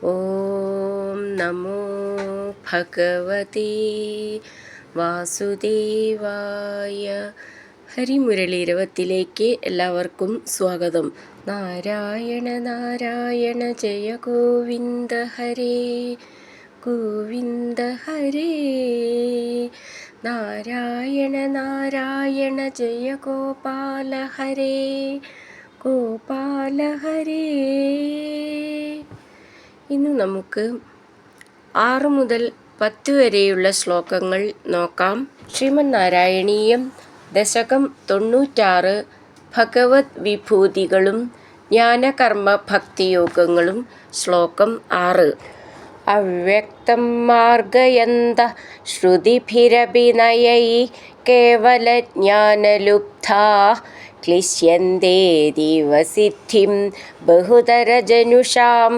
ഓം നമോ ഭഗവതേ വാസുദേവായ. ഹരിമുരളീരവത്തിലേക്ക് എല്ലാവർക്കും സ്വാഗതം. നാരായണ നാരായണ ജയ ഗോവിന്ദ ഹരേ ഗോവിന്ദ ഹരേ. നാരായണ നാരായണ ജയ ഗോപാല ഹരേ ഗോപാല ഹരേ. ഇന്ന് നമുക്ക് 6 മുതൽ 10 വരെയുള്ള ശ്ലോകങ്ങൾ നോക്കാം. ശ്രീമദ് നാരായണീയം ദശകം 96 ഭഗവത് വിഭൂതികളും ജ്ഞാനകർമ്മ ഭക്തിയോഗങ്ങളും. ശ്ലോകം 6. അവ്യക്തം മാർഗയന്ത ശ്രുതിഭിരഭിനയൈ കേവലജ്ഞാനലുബ്ധാ ക്ലിശ്യന്തേ ദിവസിദ്ധിം ബഹുതരജനുഷാം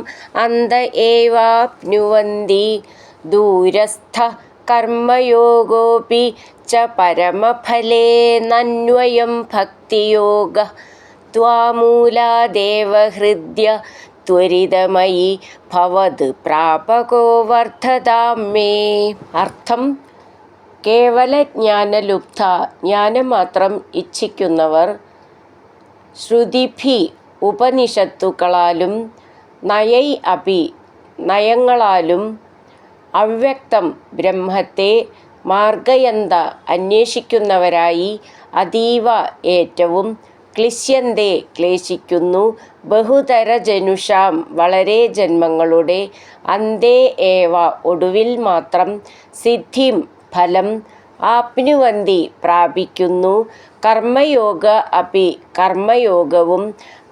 അന്ത ഏവാപ്നുവന്തി ദൂരസ്ഥ കർമ്മയോഗോപി ച പരമഫലേ നന്വയം ഭക്തിയോഗ ത്വാമൂലാദേവ ഹൃദ്യ ത്വരിതമയി ഭവത് പ്രാപകോ വർദ്ധതാം മേ. അർത്ഥം: കേവലജ്ഞാനലുബ്ധ, ജ്ഞാനം മാത്രം ഇച്ഛിക്കുന്നവർ, ശ്രുതിഭി, ഉപനിഷത്തുക്കളാലും, നയൈ അപി, നയങ്ങളാലും, അവ്യക്തം, ബ്രഹ്മത്തെ, മാർഗയന്ത, അന്വേഷിക്കുന്നവരായി, അതീവ, ഏറ്റവും, ക്ലിശ്യന്തേ, ക്ലേശിക്കുന്നു, ബഹുതര ജനുഷാം, വളരെ ജന്മങ്ങളുടെ, അന്തേ ഏവ, ഒടുവിൽ മാത്രം, സിദ്ധിം, ഫലം, ആപ്നുവന്തി, പ്രാപിക്കുന്നു, കർമ്മയോഗ അപി, കർമ്മയോഗവും,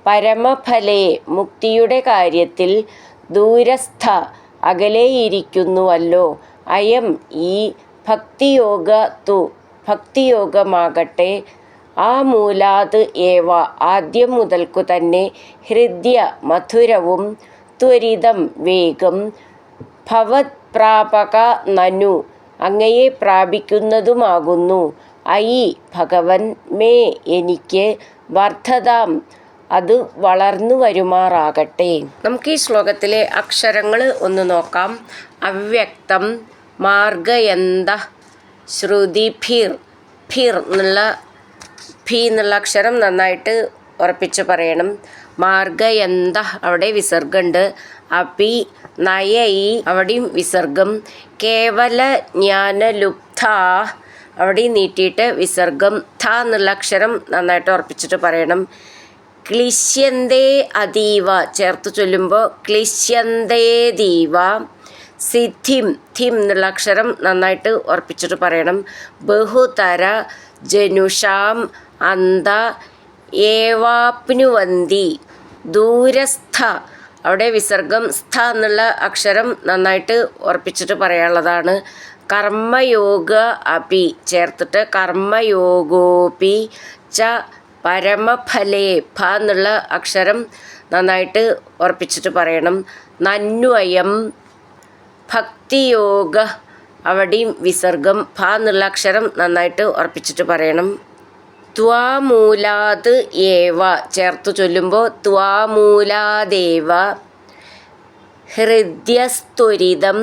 പരമഫലേ, മുക്തിയുടെ കാര്യത്തിൽ, ദൂരസ്ഥ, അകലെയിരിക്കുന്നുവല്ലോ, അയം, ഈ, ഭക്തിയോഗ തു, ഭക്തിയോഗമാകട്ടെ, ആമൂലാത് ഏവ, ആദ്യം മുതൽക്കു തന്നെ, ഹൃദ്യ, മധുരവും, ത്വരിതം, വേഗം, ഭവത് പ്രാപക നനു, അങ്ങയെ പ്രാപിക്കുന്നതുമാകുന്നു, അയി, ഭഗവൻ, മേ, എനിക്ക്, വർദ്ധതാം, അത് വളർന്നു വരുമാറാകട്ടെ. നമുക്ക് ഈ ശ്ലോകത്തിലെ അക്ഷരങ്ങൾ ഒന്ന് നോക്കാം. അവ്യക്തം, മാർഗയന്ത, ശ്രുതിഭിർ, ഭിർ എന്നുള്ള ഭി എന്നുള്ള അക്ഷരം നന്നായിട്ട് ഉറപ്പിച്ച് പറയണം. മാർഗയന്ത, അവിടെ വിസർഗമുണ്ട്. അപി, നയൈ, അവിടെയും വിസർഗം. കേവല ജ്ഞാനലുബ്ധ, അവിടെ നീട്ടിയിട്ട് വിസർഗം. ഥ എന്നുള്ള അക്ഷരം നന്നായിട്ട് ഉറപ്പിച്ചിട്ട് പറയണം. ക്ലിശ്യന്തേ അതീവ, ചേർത്ത് ചൊല്ലുമ്പോൾ ക്ലിശ്യന്തേതീവ. സിദ്ധിം, ധിം എന്നുള്ള അക്ഷരം നന്നായിട്ട് ഉറപ്പിച്ചിട്ട് പറയണം. ബഹുതര ജനുഷാം അന്ത ഏവാപ്നുവന്തി. ദൂരസ്ഥ, അവിടെ വിസർഗം. സ്ഥ എന്നുള്ള അക്ഷരം നന്നായിട്ട് ഉറപ്പിച്ചിട്ട് പറയാനുള്ളതാണ്. കർമ്മയോഗ അപി, ചേർത്തിട്ട് കർമ്മയോഗോപി ച പരമഫലേ, ഭ എന്നുള്ള അക്ഷരം നന്നായിട്ട് ഉറപ്പിച്ചിട്ട് പറയണം. നന്വയം ഭക്തിയോഗ, അവിടെയും വിസർഗം. ഭ എന്നുള്ള അക്ഷരം നന്നായിട്ട് ഉറപ്പിച്ചിട്ട് പറയണം. ത്വാമൂലാത് ഏവ, ചേർത്ത് ചൊല്ലുമ്പോൾ ത്വാമൂലാദേവ. ഹൃദ്യസ്ത്വരിതം,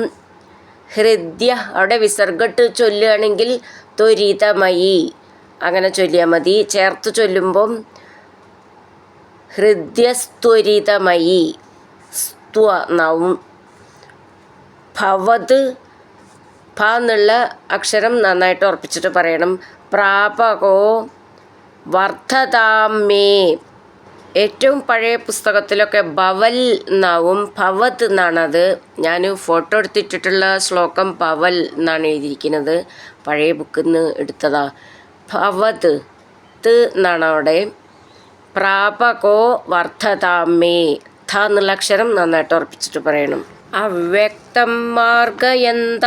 ഹൃദ്യ, അവിടെ വിസർഗട്ട് ചൊല്ലുകയാണെങ്കിൽ ത്വരിതമയി, അങ്ങനെ ചൊല്ലിയാൽ മതി. ചേർത്ത് ചൊല്ലുമ്പം ഹൃദ്യസ്ത്വരിതമയി, സ്ത്വ നവും. ഭവത്, ഭ എന്നുള്ള അക്ഷരം നന്നായിട്ട് ഉറപ്പിച്ചിട്ട് പറയണം. പ്രാപകോ വർദ്ധതാം മേ. ഏറ്റവും പഴയ പുസ്തകത്തിലൊക്കെ ഭവൽ എന്നാവും, ഭവത് എന്നാണത്. ഞാൻ ഫോട്ടോ എടുത്തിട്ടുള്ള ശ്ലോകം ഭവൽ എന്നാണ് എഴുതിയിരിക്കുന്നത്. പഴയ ബുക്കിൽ നിന്ന് എടുത്തതാ. ഭവത്, ത് എന്നാണ് അവിടെ. പ്രാപകോ വർദ്ധതാം മേ, ഥ എന്നുള്ള അക്ഷരം നന്നായിട്ട് ഉറപ്പിച്ചിട്ട് പറയണം. അവ്യക്തം മാർഗയന്ത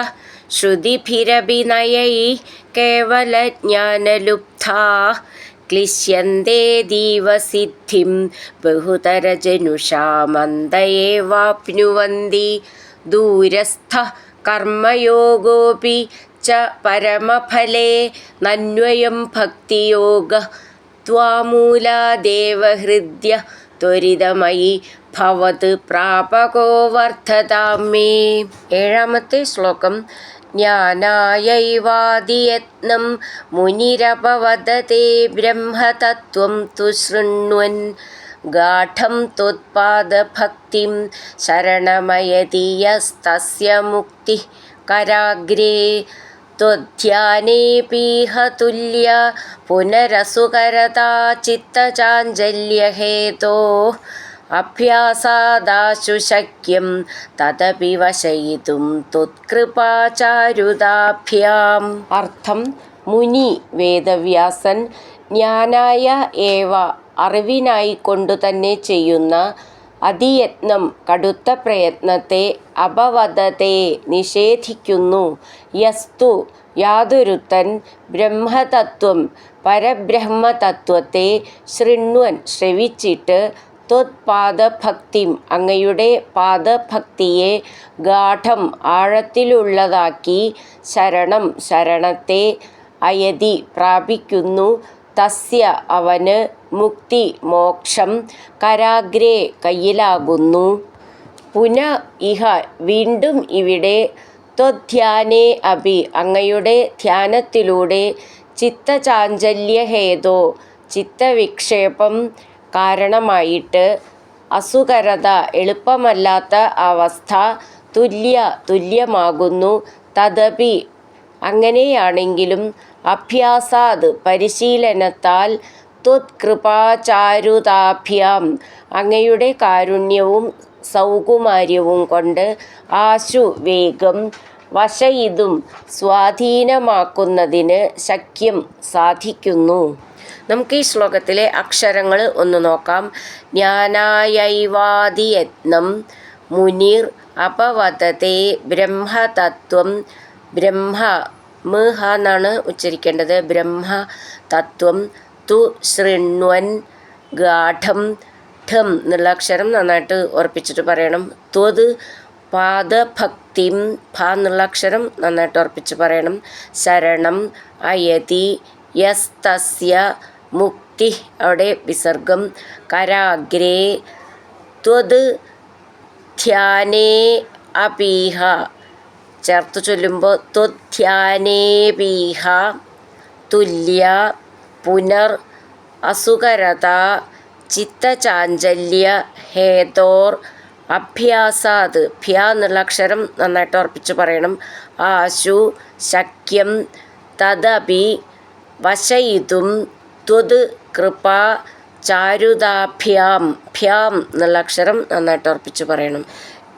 ശ്രുതിഭിരഭിനയൈ കേവലജ്ഞാനലുബ്ധാ ക്ലിശ്യന്തേ ദിവസിദ്ധിം ബഹുതരജനുഷാമന്ത ഏവാപ്നുവന്തി ദൂരസ്ഥ കർമ്മയോഗോപി ച പരമഫലേ നന്വയം ഭക്തിയോഗ ത്വാമൂലാദേവ ഹൃദ്യ ത്വരിതമയി ഭവത് പ്രാപകോ വർദ്ധതാം മേ. ഏഴാമത്തെ ശ്ലോകം. ജ്ഞാനായൈവാദിയത്നം മുനിരപവദതേ ബ്രഹ്മതത്വം തു ശൃണ്വൻ ഗാഠം ത്വത്പാദഭക്തിം ശരണമയതി യസ്തസ്യ മുക്തിഃ കരാഗ്രേ. ത്വധ്യാനേപീഹ തുല്യ പുനരസുകരതാ ചിത്തചാഞ്ചല്യഹേതോഃ അഭ്യാസാദാശു ശക്യം തദപി വശയിതും ത്വത്കൃപാചാരുതാഭ്യാം. അർത്ഥം. മുനി വേദവ്യാസൻ ജ്ഞാനായ ഏവ അറിവിനായിക്കൊണ്ടു തന്നെ ചെയ്യുന്ന അതിയത്നം കടുത്ത പ്രയത്നത്തെ അപവദതേ നിഷേധിക്കുന്നു. യസ്തു യാതൊരുത്തൻ ബ്രഹ്മതത്വം പരബ്രഹ്മതത്വത്തെ ശൃണ്വൻ ശ്രവിച്ചിട്ട് ത്വത്പാദഭക്തിം അങ്ങയുടെ പാദഭക്തിയെ ഗാഠം ആഴത്തിലുള്ളതാക്കി ശരണം ശരണത്തെ അയതി പ്രാപിക്കുന്നു തസ്യ അവന് മുക്തി മോക്ഷം കരാഗ്രേ കയ്യിലാകുന്നു. പുന ഇഹ വീണ്ടും ഇവിടെ ത്വധ്യാനേ അപി അങ്ങയുടെ ധ്യാനത്തിലൂടെ ചിത്തചാഞ്ചല്യഹേതോ ചിത്തവിക്ഷേപം കാരണമായിട്ട് അസുകരത എളുപ്പമല്ലാത്ത അവസ്ഥ തുല്യമാകുന്നു. തദപി അങ്ങനെയാണെങ്കിലും അഭ്യാസാത് പരിശീലനത്താൽ ത്വത്കൃപാചാരുതാഭ്യാം അങ്ങയുടെ കാരുണ്യവും സൗകുമാര്യവും കൊണ്ട് ആശു വേഗം വശയിതും സ്വാധീനമാക്കുന്നതിന് ശക്യം സാധിക്കുന്നു. നമുക്ക് ഈ ശ്ലോകത്തിലെ അക്ഷരങ്ങൾ ഒന്ന് നോക്കാം. ജ്ഞാനായൈവാദിയത്നം മുനിർ അപവദതേ ബ്രഹ്മതത്വം. ബ്രഹ്മ മഹ എന്നാണ് ഉച്ചരിക്കേണ്ടത്. ബ്രഹ്മതത്വം. തു ശൃണ്വൻ ഗാഠം. ഠം എന്നുള്ള അക്ഷരം നന്നായിട്ട് ഉറപ്പിച്ചിട്ട് പറയണം. ത്വത് പാദഭക്തിം. ഭ എന്നുള്ള അക്ഷരം നന്നായിട്ട് ഉറപ്പിച്ച് പറയണം. ശരണം അയതി യസ്തസ്യ മുക്തി അവിടെ വിസർഗം. കരാഗ്രേ ത്വത് ധ്യാനേ അപീഹ ചേർത്ത് ചൊല്ലുമ്പോൾ ത്വധ്യാനേപീഹ തുല്യ പുനർ അസുകരത ചിത്തചാഞ്ചല്യ ഹേതോർ അഭ്യാസാത്. ഭ്യ എന്നുള്ള അക്ഷരം നന്നായിട്ട് ഉറപ്പിച്ച് പറയണം. ആശു ശക്യം തദപി വശയിതും ത്വത് കൃപാ ചാരുതാഭ്യാം. ഭ്യാം എന്നുള്ള അക്ഷരം നന്നായിട്ട് ഉറപ്പിച്ച് പറയണം.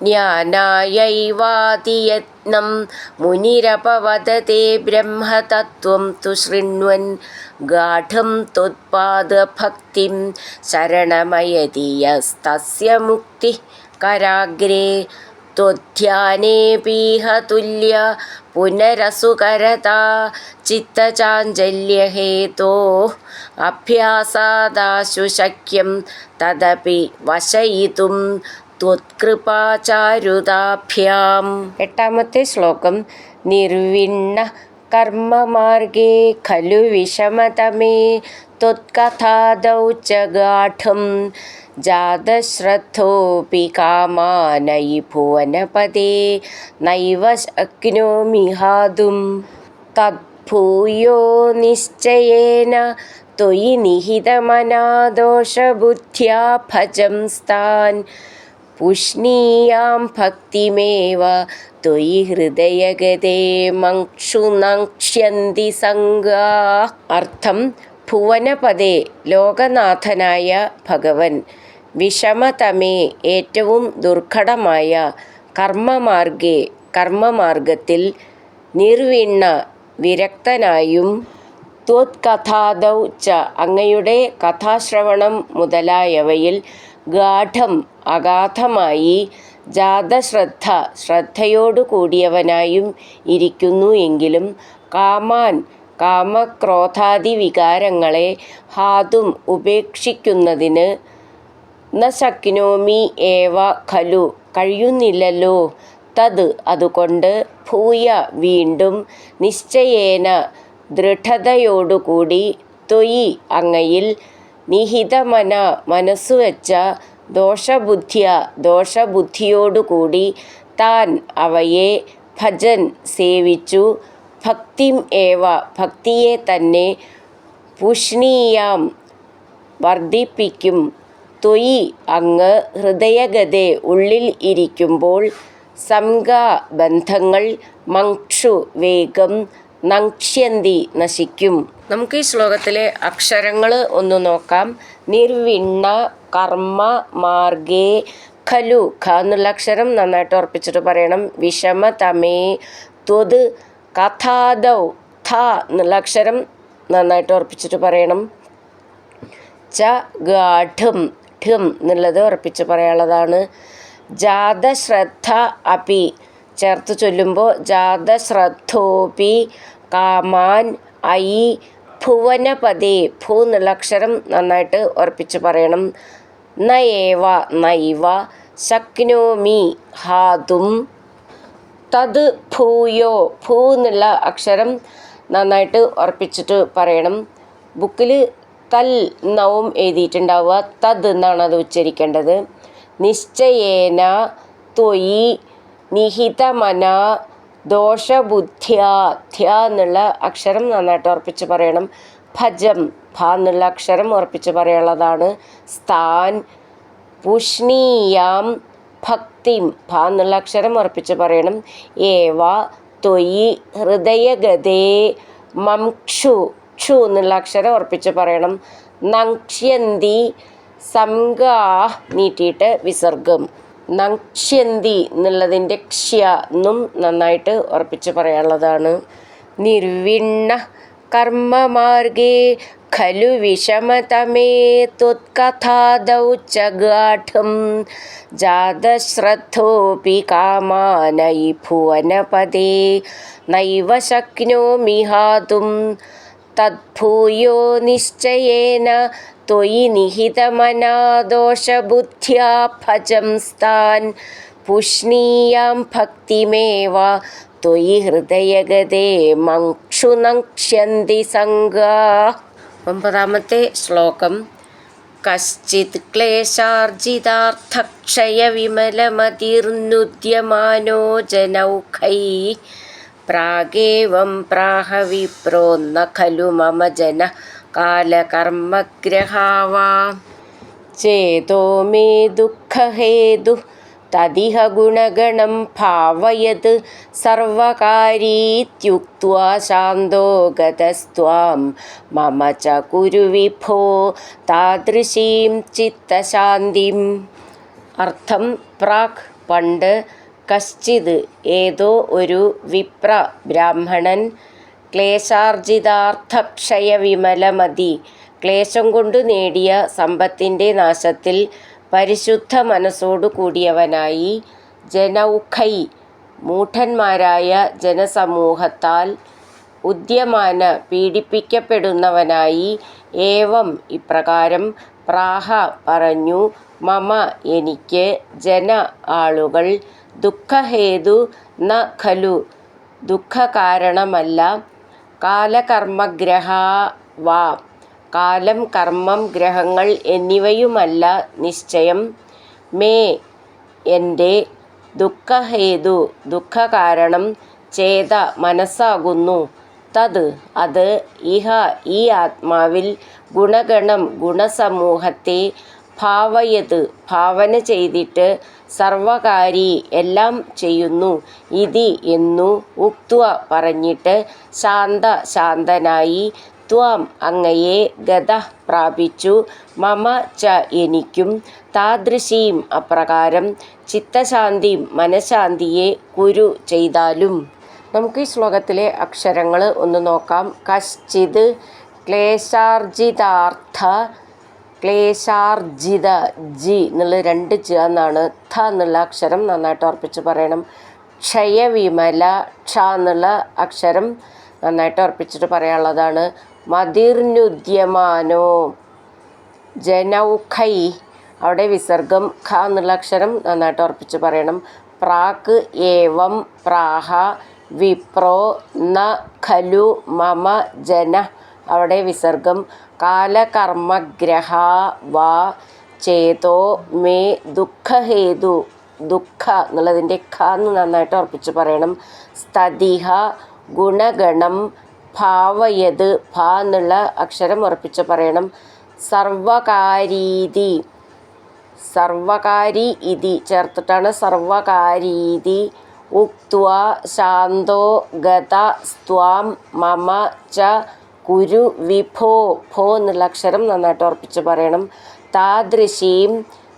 ജ്ഞാനായൈവാദിയത്നം മുനിരപവദതേ ബ്രഹ്മതത്വം തു ശൃണ്വൻ ഗാഠം ത്വത്പാദഭക്തിം ശരണമയതി യസ്തസ്യ മുക്തിഃ കരാഗ്രേ. ത്വധ്യാനേപീഹ തുല്യ പുനരസുകരതാ ചിത്തചാഞ്ചല്യഹേതോഃ അഭ്യാസാദാശു ശക്യം തദപി വശയിതും ത്വത്കൃപാചാരുതാഭ്യാം. എട്ടാമത്തെ ശ്ലോകം. നിർവിണ്ണ കർമ്മമാർഗേ ഖലു വിഷമതമേ ത്വത്കഥാദൗ ച ഗാഠം ജാതശ്രദ്ധോപി കാമാനയി ഭുവനപദേ നൈവ ശക്നോമി ഹാതും. തദ്ഭൂയോ നിശ്ചയേന ത്വയി നിഹിതമനാ ദോഷബുദ്ധ്യാ ഭജംസ്താൻ പുഷ്ണീയാം ഭക്തിമേവ ത്വയി ഹൃദയഗതേ മക്ഷുനക്ഷ്യന്തി സംഗാഃ. അർത്ഥം. ഭുവനപദേ ലോകനാഥനായ ഭഗവൻ വിഷമതമേ ഏറ്റവും ദുർഘടമായ കർമ്മമാർഗത്തിൽ നിർവിണ്ണ വിരക്തനായും ത്വത്കഥാദൗ ച അങ്ങയുടെ കഥാശ്രവണം മുതലായവയിൽ ഗാഠം അഗാധമായി ശ്രദ്ധയോടു കൂടിയവനായും ഇരിക്കുന്നു എങ്കിലും കാമാൻ കാമക്രോധാദി വികാരങ്ങളെ ഹാതും ഉപേക്ഷിക്കുന്നതിന് ന ശക്നോമി ഏവ ഖലു കഴിയുന്നില്ലല്ലോ. തത് അതുകൊണ്ട് ഭൂയ വീണ്ടും നിശ്ചയേന ദൃഢതയോടുകൂടി ത്വയി അങ്ങയിൽ നിഹിതമന മനസ്സുവെച്ച ദോഷബുദ്ധിയോടുകൂടി താൻ അവയെ ഭജൻ സേവിച്ചു ഭക്തിം ഏവ ഭക്തിയെ തന്നെ പുഷ്ണീയാം വർദ്ധിപ്പിക്കും ത്വയി അങ്ങ് ഹൃദയഗതേ ഉള്ളിൽ ഇരിക്കുമ്പോൾ സംഘബന്ധങ്ങൾ മങ്ക്ഷു വേഗം നങ്ക്ഷ്യന്തി നശിക്കും. നമുക്ക് ഈ ശ്ലോകത്തിലെ അക്ഷരങ്ങൾ ഒന്ന് നോക്കാം. നിർവിണ്ണ കർമ്മ മാർഗേ ഖലു ഖ എന്നുള്ള അക്ഷരം നന്നായിട്ട് ഉറപ്പിച്ചിട്ട് പറയണം. വിഷമതമേ ത്വത് കഥാദൗ ഥ എന്നുള്ള അക്ഷരം നന്നായിട്ട് ഉറപ്പിച്ചിട്ട് പറയണം. ച ഗാഠം ഠം എന്നുള്ളത് ഉറപ്പിച്ച് പറയാനുള്ളതാണ്. ജാതശ്രദ്ധ അപി ചേർത്ത് ചൊല്ലുമ്പോൾ ജാതശ്രദ്ധോപി കാമാൻ ഐ ഭുവനപദേ ഭൂ എന്നുള്ള അക്ഷരം നന്നായിട്ട് ഉറപ്പിച്ച് പറയണം. നയേവ നൈവ ശക്നോമി ഹാതും തത് ഭൂയോ ഭൂ എന്നുള്ള അക്ഷരം നന്നായിട്ട് ഉറപ്പിച്ചിട്ട് പറയണം. ബുക്കിൽ തൽ എന്നവും എഴുതിയിട്ടുണ്ടാവുക, തത് എന്നാണ് അത് ഉച്ചരിക്കേണ്ടത്. നിശ്ചയേന ത്വയി നിഹിതമന ദോഷബുദ്ധ്യാ ധ്യ എന്നുള്ള അക്ഷരം നന്നായിട്ട് ഉറപ്പിച്ച് പറയണം. ഭജം ഭ എന്നുള്ള അക്ഷരം ഉറപ്പിച്ച് പറയാനുള്ളതാണ്. സ്ഥാൻ പുഷ്ണീയാം ഭക്തിം ഭ എന്നുള്ള അക്ഷരം ഉറപ്പിച്ച് പറയണം. ഏവ ത്വയി ഹൃദയഗതേ മംക്ഷു ക്ഷു എന്നുള്ള അക്ഷരം ഉറപ്പിച്ച് പറയണം. നങ്ക്ഷ്യന്തി സംഗാ നീട്ടിയിട്ട് വിസർഗം. നങ്ക്ഷ്യന്തി എന്നുള്ളതിൻ്റെ ക്ഷ്യ എന്നും നന്നായിട്ട് ഉറപ്പിച്ച് പറയാനുള്ളതാണ്. നിർവിണ്ണ കർമ്മമാർഗേ ഖലു വിഷമതമേ ത്വത്കഥാദൗ ച ഗാഠം ജാതശ്രദ്ധോപി കാമാനൈ ഭുവനപദേ നൈവ ശക്നോമി ഹാതും തദ്ഭൂയോ നിശ്ചയേന ത്വയി നിഹിതമനാ ദോഷബുദ്ധ്യാ ഭജം സ്ഥാൻ പുഷ്ണീയാം ഭക്തിമേവ ത്വയി ഹൃദയഗതേ മങ്ക്ഷു നങ്ക്ഷ്യന്തി സംഗാ. 9ാമത്തെ ശ്ലോകം. കശ്ചിത് ക്ലേശാർജിതാർത്ഥക്ഷയവിമലമതിർനുദ്യമാനോ ജനൗഖൈഃ പ്രാഗേവം പ്രാഹ വിപ്രോ ന ഖലു മമ ജനഃ കാലകർമ്മഗ്രഹാവാ ചേതോ മേ ദുഃഖഹേതുഃ തദിഹ ഗുണഗണം ഭാവയത് സർവകാരീത്യുക്ത്വാ ശാന്തോ ഗതസ്ത്വാം മമ ച കുരു വിഭോ താദൃശീം ചിത്തശാന്തിം. അർത്ഥം: പ്രാക് പണ്ട്, കശ്ചിത് ഏതോ ഒരു വിപ്ര ബ്രാഹ്മണൻ, ക്ലേശാർജിതാർത്ഥക്ഷയവിമലമതി ക്ലേശം കൊണ്ടു നേടിയ സമ്പത്തിൻ്റെ നാശത്തിൽ പരിശുദ്ധ മനസ്സോടു കൂടിയവനായി, ജനൗഖൈ മൂഢന്മാരായ ജനസമൂഹത്താൽ, ഉദ്യമാന പീഡിപ്പിക്കപ്പെടുന്നവനായി, ഏവം ഇപ്രകാരം, പ്രാഹ പറഞ്ഞു, മമ എനിക്ക്, ജന ആളുകൾ, ദുഃഖഹേതു ന ഖലു ദുഃഖകാരണമല്ല, കാലകർമ്മഗ്രഹാ വാ കാലം, കർമ്മം, ഗ്രഹങ്ങൾ എന്നിവയുമല്ല നിശ്ചയം, മേ എൻ്റെ, ദുഃഖഹേതു ദുഃഖകാരണം, ചേത മനസ്സാകുന്നു, തത് അത്, ഇഹ ഈ ആത്മാവിൽ, ഗുണഗണം ഗുണസമൂഹത്തെ, ഭാവയത് ഭാവന ചെയ്തിട്ട്, സർവകാരി എല്ലാം ചെയ്യുന്നു, ഇതി എന്നു, ഉക്ത്വ പറഞ്ഞിട്ട്, ശാന്ത ശാന്തനായി, ത്വാം അങ്ങയെ, ഗതഃ പ്രാപിച്ചു, മമ ച എനിക്കും, താദൃശീം അപ്രകാരം, ചിത്തശാന്തിം മനഃശാന്തിയെ കുരു ചെയ്താലും. നമുക്ക് ഈ ശ്ലോകത്തിലെ അക്ഷരങ്ങൾ ഒന്ന് നോക്കാം. കശ്ചിത് ക്ലേശാർജിതാർത്ഥ, ക്ലേശാർജിത ജി എന്നുള്ള 2 ജ എന്നാണ്. ഥ എന്നുള്ള അക്ഷരം നന്നായിട്ട് ഉറപ്പിച്ച് പറയണം. ക്ഷയവിമല ക്ഷ എന്നുള്ള അക്ഷരം നന്നായിട്ട് ഉറപ്പിച്ചിട്ട് പറയാനുള്ളതാണ്. മതിർനുദ്യമാനോ ജനൗഖൈ അവിടെ വിസർഗം, ഖ എന്നുള്ള അക്ഷരം നന്നായിട്ട് ഉറപ്പിച്ച് പറയണം. പ്രാക് ഏവം പ്രാഹ വിപ്രോ ന ഖലു മമ ജനഃ അവിടെ വിസർഗം കാലകർമ്മഗ്രഹ വാ ചേതോ മേ ദുഃഖഹേതു. ദുഃഖ എന്നുള്ളതിൻ്റെ ഖ എന്ന് നന്നായിട്ട് ഉറപ്പിച്ച് പറയണം. സ്തതിഹ ഗുണഗണം ഭാവയത് ഭ എന്നുള്ള അക്ഷരം ഉറപ്പിച്ച് പറയണം. സർവകാരീതി സർവകാരി ഇതി ചേർത്തിട്ടാണ് സർവകാരീതി. ഉക്ത്വാ ശാന്തോ ഗത സ്ത്വാം മമ ച കുരു വിഭോ. ഭോ എന്നുള്ള അക്ഷരം നന്നായിട്ട് ഉറപ്പിച്ച് പറയണം. താദൃശീം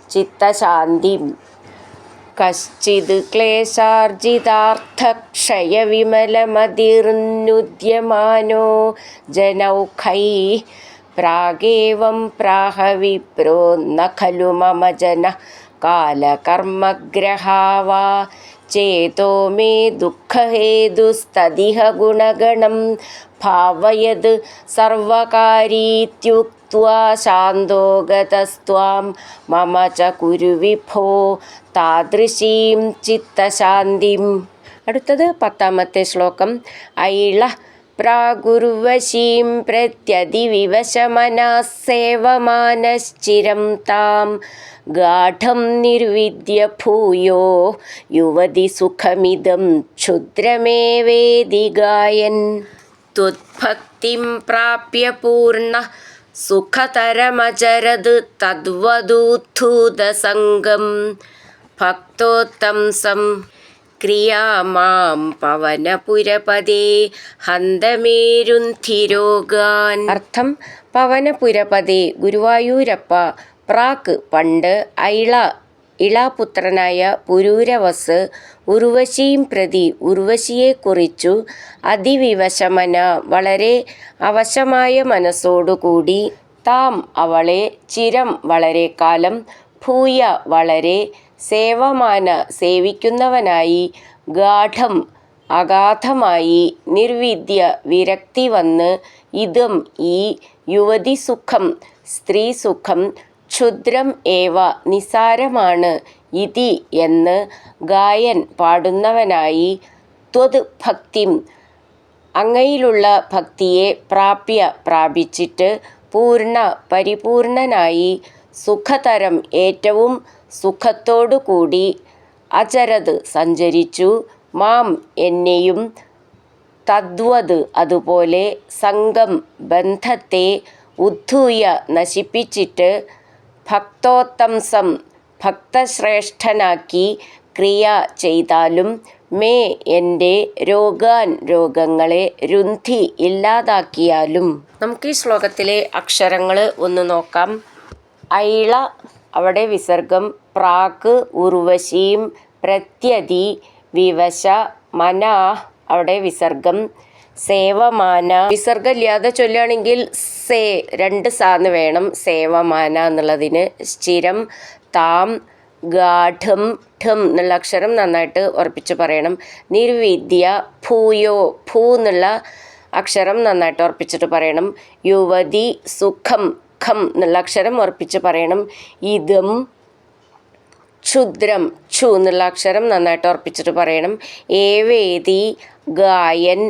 ചിത്തശാന്തിം. കശ്ചിത് ക്ലേശാർജിതാർത്ഥക്ഷയവിമലമതിർന്നുദ്യമാനോ ജനൗഖൈഃ പ്രാഗേവം പ്രാഹ വിപ്രോ ന ഖലു മമ ജനഃ കാലകർമ്മഗ്രഹാ വാ ചേതോ മേ ദുഃഖഹേതുസ്തതിഹ ഗുണഗണം ഭാവയത് സർവകാരീത്യുക്ത്വാ ശാന്തോ ഗതസ്ത്വാം മമ ച കുരു വിഭോ താദൃശീം ചിത്തശാന്തിം. അടുത്തത് 10ാമത്തെ ശ്ലോകം. ഐള പ്രാഗുർവശീം പ്രത്യതിവിവശമനഃ സേവമാനശ്ചിരം താം ഗാഠം നിർവിദ്യ ഭൂയോ യുവതി സുഖമിദം ക്ഷുദ്രമേവേതി ഗായൻ. ത്വദ്ഭക്തിം പ്രാപ്യ പൂർണ്ണ സുഖതരമചരത് തദ്വദുദ്ധൂതസംഗം ഭക്തോത്തംസം ക്രിയാമാം പവനപുരപദേ ഹന്തമേരുന്ധിരോഗാൻ. അർത്ഥം: പവനപുരപദേ ഗുരുവായൂരപ്പ, പ്രാക് പണ്ട്, ഐള ഇളാപുത്രനായ പുരൂരവസ്, ഉർവശീം പ്രതി ഉർവശിയെക്കുറിച്ചു, അതിവിവശമന വളരെ അവശമായ മനസ്സോടുകൂടി, താം അവളെ, ചിരം വളരെ കാലം, ഭൂയ വളരെ, സേവമാന സേവിക്കുന്നവനായി, ഗാഠം അഗാധമായി, നിർവിദ്യ വിരക്തി വന്ന്, ഇദം ഈ, യുവതി സുഖം സ്ത്രീ സുഖം, ക്ഷുദ്രം ഏവ നിസാരമാണ്, ഇതി എന്ന്, ഗായൻ പാടുന്നവനായി, ത്വത് ഭക്തിം അങ്ങയിലുള്ള ഭക്തിയെ, പ്രാപ്യ പ്രാപിച്ചിട്ട്, പൂർണ്ണ പരിപൂർണനായി, സുഖതരം ഏറ്റവും സുഖത്തോടുകൂടി, അചരത് സഞ്ചരിച്ചു, മാം എന്നെയും, തദ്വത് അതുപോലെ, സംഘം ബന്ധത്തെ, ഉദ്ധൂയ നശിപ്പിച്ചിട്ട്, ഭക്തോത്തംസം ഭക്തശ്രേഷ്ഠനാക്കി, ക്രിയ ചെയ്താലും, മേ എൻ്റെ, രോഗാൻ രോഗങ്ങളെ, രുന്ധി ഇല്ലാതാക്കിയാലും. നമുക്ക് ഈ ശ്ലോകത്തിലെ അക്ഷരങ്ങൾ ഒന്ന് നോക്കാം. ഐള അവിടെ വിസർഗം, പ്രാക് ഉർവശീം, പ്രത്യതി വിവശ, മനാ അവിടെ വിസർഗം, സേവമാന. വിസർഗമില്ലാതെ ചൊല്ലുകയാണെങ്കിൽ സേ 2 സാന്ന് വേണം സേവമാന എന്നുള്ളതിന്. സ്ഥിരം, താം, ഗാഠം ഠം എന്നുള്ള അക്ഷരം നന്നായിട്ട് ഉറപ്പിച്ച് പറയണം. നിർവിദ്യ, ഭൂയോ ഭൂ എന്നുള്ള അക്ഷരം നന്നായിട്ട് ഉറപ്പിച്ചിട്ട് പറയണം. യുവതി, സുഖം ഖം എന്നുള്ള അക്ഷരം ഉറപ്പിച്ച് പറയണം. ഇദം, ക്ഷുദ്രം ക്ഷു എന്നുള്ള അക്ഷരം നന്നായിട്ട് ഉറപ്പിച്ചിട്ട് പറയണം. ഏവേതി, ഗായൻ,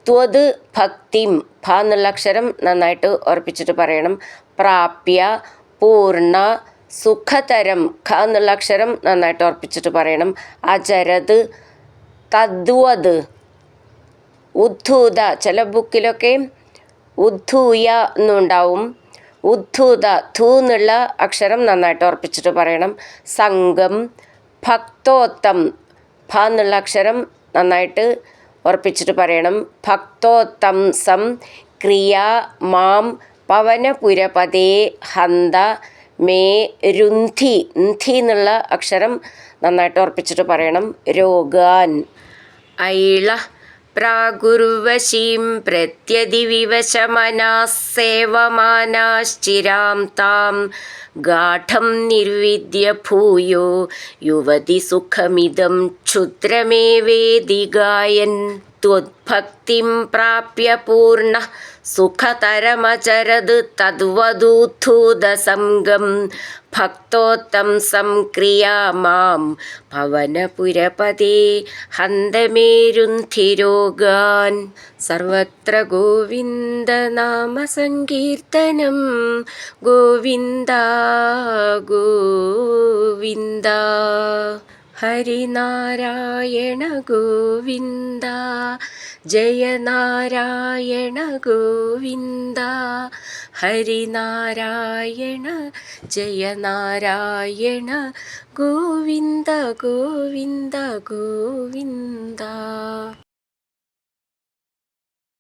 ത്വത് ഭക്തിം ഭ എന്നുള്ള അക്ഷരം നന്നായിട്ട് ഉറപ്പിച്ചിട്ട് പറയണം. പ്രാപ്യ, പൂർണ്ണ, സുഖതരം ഖ എന്നുള്ള അക്ഷരം നന്നായിട്ട് ഉറപ്പിച്ചിട്ട് പറയണം. അചരത്, തദ്വത്, ഉദ്ധൂത, ചില ബുക്കിലൊക്കെ ഉദ്ധൂയ എന്നുണ്ടാവും. ഉദ്ധൂത ധൂ എന്നുള്ള അക്ഷരം നന്നായിട്ട് ഉറപ്പിച്ചിട്ട് പറയണം. സംഘം, ഭക്തോത്തം ഭ എന്നുള്ള അക്ഷരം നന്നായിട്ട് ഉറപ്പിച്ചിട്ട് പറയണം. ഭക്തോത്തംസം ക്രിയ മാം പവനപുരപദേ ഹന്ത മേ രുന്ധി. ന്ധി എന്നുള്ള അക്ഷരം നന്നായിട്ട് ഉറപ്പിച്ചിട്ട് പറയണം. രോഗാൻ. ഐള പ്രാഗുർവശീം പ്രത്യതിവിവശമനാഃ സേവമാനാശ്ചിരാം താം ഗാഠം നിർവിദ്യ ഭൂയോ യുവതി സുഖമിദം ക്ഷുദ്രമേവേതി ഗായൻ. त्वद्भक्तिं प्राप्य पूर्णः सुखतरमचरद् तद्वदूद्धूतसङ्गं भक्तोत्तंसं क्रिया मां पवनपुरपदे हन्तमेरुन्धिरोगान् सर्वत्र गोविन्दनामसङ्कीर्तनं गोविन्द गोविन्द ഹരിനാരായണ ഗോവിന്ദ ജയ നാരായണ ഗോവിന്ദ ഹരിനാരായണ ജയ നാരായണ ഗോവിന്ദ ഗോവിന്ദ ഗോവിന്ദ